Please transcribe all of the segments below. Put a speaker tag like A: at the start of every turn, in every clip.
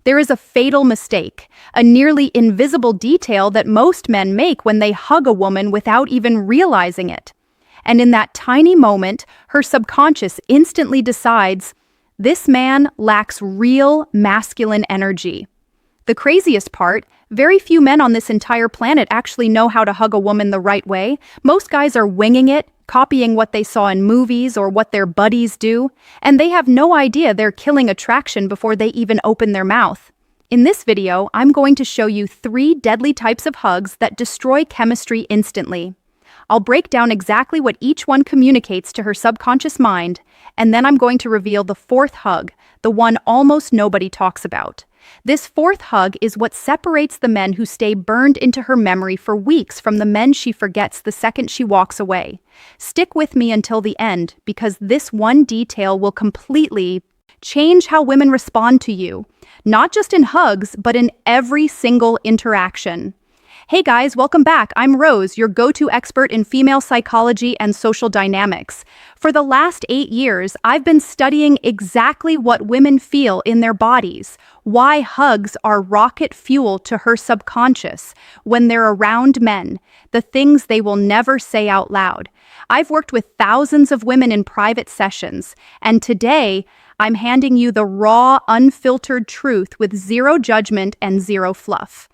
A: There is a fatal mistake, a nearly invisible detail that most men make when they hug a woman without even realizing it. And in that tiny moment, her subconscious instantly decides, this man lacks real masculine energy. The craziest part, very few men on this entire planet actually know how to hug a woman the right way. Most guys are winging it, copying what they saw in movies or what their buddies do, and they have no idea they're killing attraction before they even open their mouth. In this video, I'm going to show you 3 deadly types of hugs that destroy chemistry instantly. I'll break down exactly what each one communicates to her subconscious mind, and then I'm going to reveal the 4th hug, the one almost nobody talks about. This 4th hug is what separates the men who stay burned into her memory for weeks from the men she forgets the second she walks away. Stick with me until the end, because this one detail will completely change how women respond to you, not just in hugs, but in every single interaction. Hey guys, welcome back. I'm Rose, your go-to expert in female psychology and social dynamics. For the last 8 years, I've been studying exactly what women feel in their bodies, why hugs are rocket fuel to her subconscious when they're around men, the things they will never say out loud. I've worked with thousands of women in private sessions, and today, I'm handing you the raw, unfiltered truth with zero judgment and zero fluff.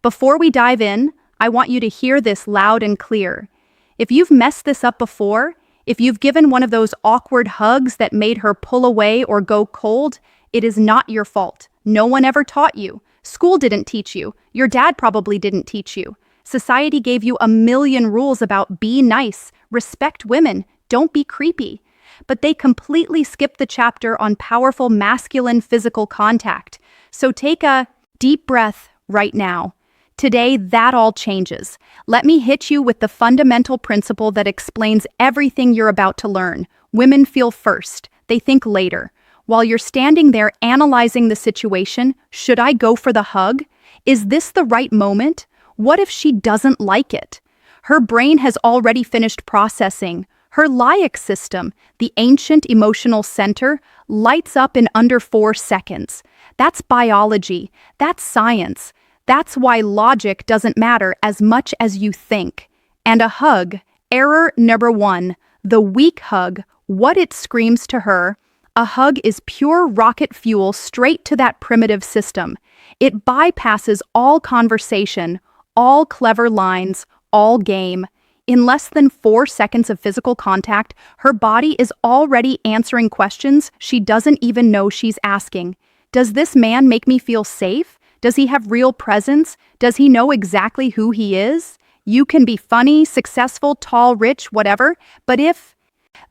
A: Before we dive in, I want you to hear this loud and clear. If you've messed this up before, if you've given one of those awkward hugs that made her pull away or go cold, it is not your fault. No one ever taught you. School didn't teach you. Your dad probably didn't teach you. Society gave you a million rules about be nice, respect women, don't be creepy. But they completely skipped the chapter on powerful masculine physical contact. So take a deep breath right now. Today, that all changes. Let me hit you with the fundamental principle that explains everything you're about to learn. Women feel first. They think later. While you're standing there analyzing the situation, should I go for the hug? Is this the right moment? What if she doesn't like it? Her brain has already finished processing. Her limbic system, the ancient emotional center, lights up in under 4 seconds. That's biology. That's science. That's why logic doesn't matter as much as you think. And a hug, error number 1, the weak hug, what it screams to her, a hug is pure rocket fuel straight to that primitive system. It bypasses all conversation, all clever lines, all game. In less than 4 seconds of physical contact, her body is already answering questions she doesn't even know she's asking. Does this man make me feel safe? Does he have real presence? Does he know exactly who he is? You can be funny, successful, tall, rich, whatever, but if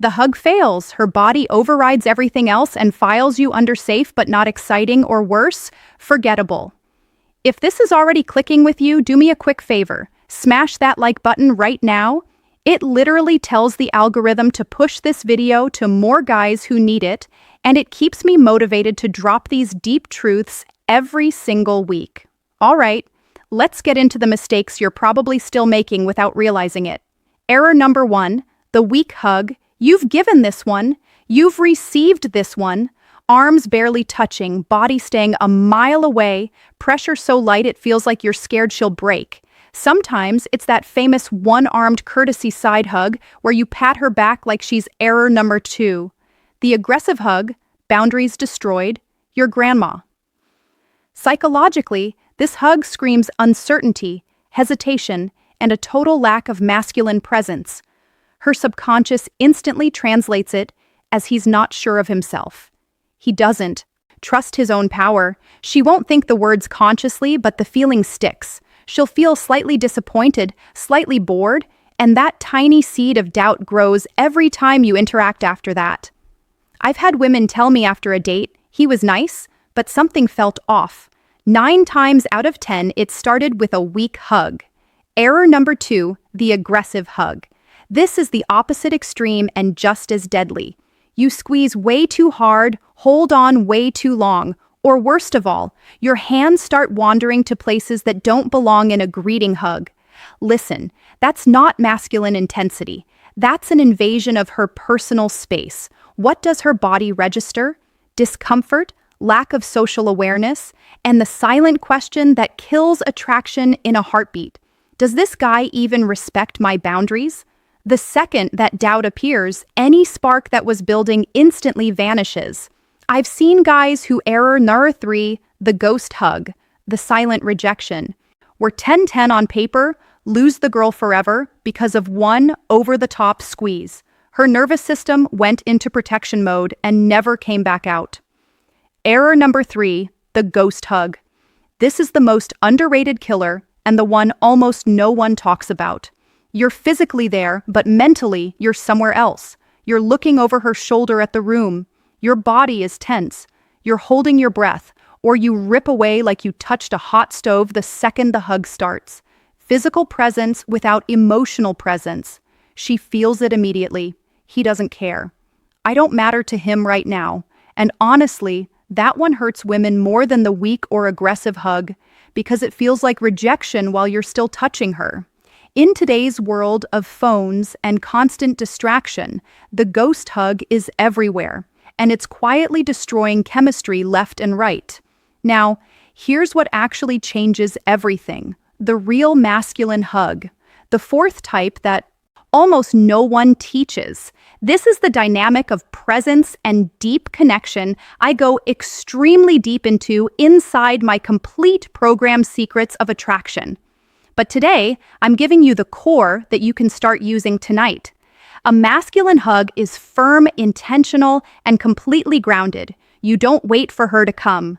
A: the hug fails, her body overrides everything else and files you under safe but not exciting or worse, forgettable. If this is already clicking with you, do me a quick favor. Smash that like button right now. It literally tells the algorithm to push this video to more guys who need it, and it keeps me motivated to drop these deep truths every single week. All right, let's get into the mistakes you're probably still making without realizing it. Error number 1, the weak hug. You've given this one. You've received this one. Arms barely touching, body staying a mile away, pressure so light it feels like you're scared she'll break. Sometimes it's that famous one-armed courtesy side hug where you pat her back like she's error number 2. The aggressive hug, boundaries destroyed, your grandma. Psychologically, this hug screams uncertainty, hesitation, and a total lack of masculine presence. Her subconscious instantly translates it as he's not sure of himself. He doesn't trust his own power. She won't think the words consciously, but the feeling sticks. She'll feel slightly disappointed, slightly bored, and that tiny seed of doubt grows every time you interact after that. I've had women tell me after a date, he was nice, but something felt off. 9 times out of 10, it started with a weak hug. Error number 2, the aggressive hug. This is the opposite extreme and just as deadly. You squeeze way too hard, hold on way too long, or worst of all, your hands start wandering to places that don't belong in a greeting hug. Listen, that's not masculine intensity. That's an invasion of her personal space. What does her body register? Discomfort, lack of social awareness, and the silent question that kills attraction in a heartbeat. Does this guy even respect my boundaries? The second that doubt appears, any spark that was building instantly vanishes. I've seen guys who error number 3, the ghost hug, the silent rejection, were 10-10 on paper, lose the girl forever because of one over-the-top squeeze. Her nervous system went into protection mode and never came back out. Error number 3, the ghost hug. This is the most underrated killer and the one almost no one talks about. You're physically there, but mentally you're somewhere else. You're looking over her shoulder at the room. Your body is tense. You're holding your breath, or you rip away like you touched a hot stove the second the hug starts. Physical presence without emotional presence. She feels it immediately. He doesn't care. I don't matter to him right now. And honestly, that one hurts women more than the weak or aggressive hug, because it feels like rejection while you're still touching her. In today's world of phones and constant distraction, the ghost hug is everywhere, and it's quietly destroying chemistry left and right. Now, here's what actually changes everything: the real masculine hug. The fourth type that almost no one teaches. This is the dynamic of presence and deep connection I go extremely deep into inside my complete program Secrets of Attraction. But today, I'm giving you the core that you can start using tonight. A masculine hug is firm, intentional, and completely grounded. You don't wait for her to come.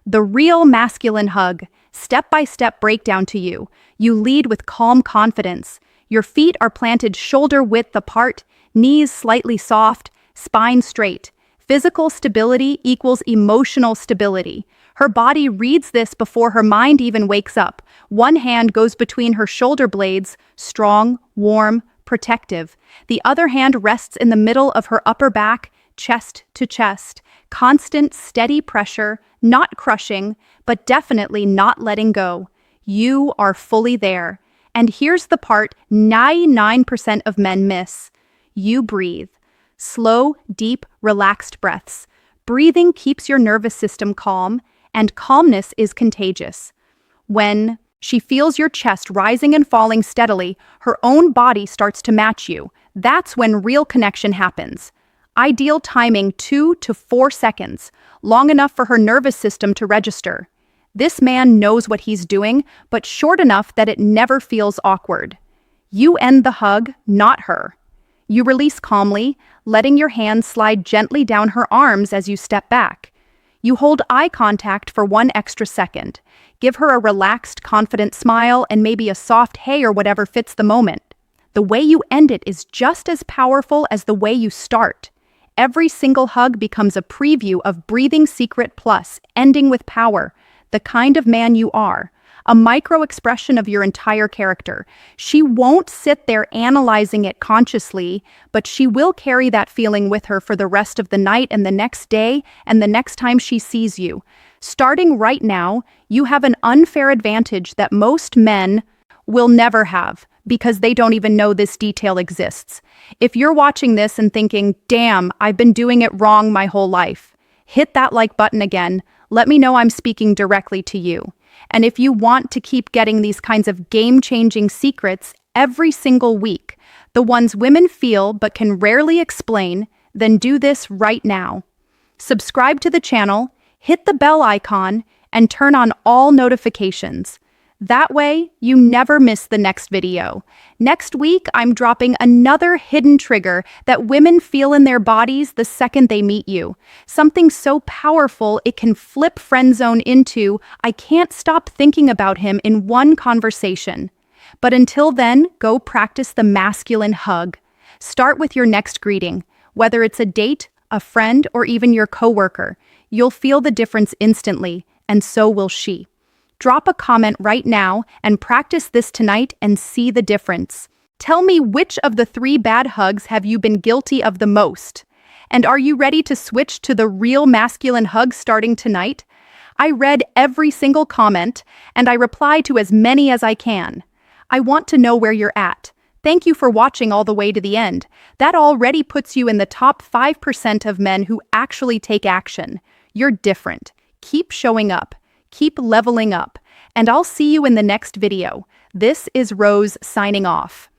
A: The real masculine hug, step-by-step breakdown to you. You lead with calm confidence. Your feet are planted shoulder-width apart, knees slightly soft, spine straight. Physical stability equals emotional stability. Her body reads this before her mind even wakes up. One hand goes between her shoulder blades, strong, warm, protective. The other hand rests in the middle of her upper back, chest to chest. Constant, steady pressure, not crushing, but definitely not letting go. You are fully there. And here's the part 99% of men miss. You breathe. Slow, deep, relaxed breaths. Breathing keeps your nervous system calm, and calmness is contagious. When she feels your chest rising and falling steadily, her own body starts to match you. That's when real connection happens. Ideal timing 2 to 4 seconds, long enough for her nervous system to register. This man knows what he's doing, but short enough that it never feels awkward. You end the hug, not her. You release calmly, letting your hands slide gently down her arms as you step back. You hold eye contact for 1 extra second. Give her a relaxed, confident smile and maybe a soft hey or whatever fits the moment. The way you end it is just as powerful as the way you start. Every single hug becomes a preview of Breathing Secret Plus, ending with power, the kind of man you are, a micro-expression of your entire character. She won't sit there analyzing it consciously, but she will carry that feeling with her for the rest of the night and the next day and the next time she sees you. Starting right now, you have an unfair advantage that most men will never have, because they don't even know this detail exists. If you're watching this and thinking, damn, I've been doing it wrong my whole life, hit that like button again. Let me know I'm speaking directly to you. And if you want to keep getting these kinds of game-changing secrets every single week, the ones women feel but can rarely explain, then do this right now. Subscribe to the channel, hit the bell icon, and turn on all notifications. That way, you never miss the next video. Next week, I'm dropping another hidden trigger that women feel in their bodies the second they meet you. Something so powerful it can flip friend zone into, I can't stop thinking about him in one conversation. But until then, go practice the masculine hug. Start with your next greeting, whether it's a date, a friend, or even your coworker. You'll feel the difference instantly, and so will she. Drop a comment right now and practice this tonight and see the difference. Tell me, which of the 3 bad hugs have you been guilty of the most? And are you ready to switch to the real masculine hug starting tonight? I read every single comment, and I reply to as many as I can. I want to know where you're at. Thank you for watching all the way to the end. That already puts you in the top 5% of men who actually take action. You're different. Keep showing up. Keep leveling up. And I'll see you in the next video. This is Rose signing off.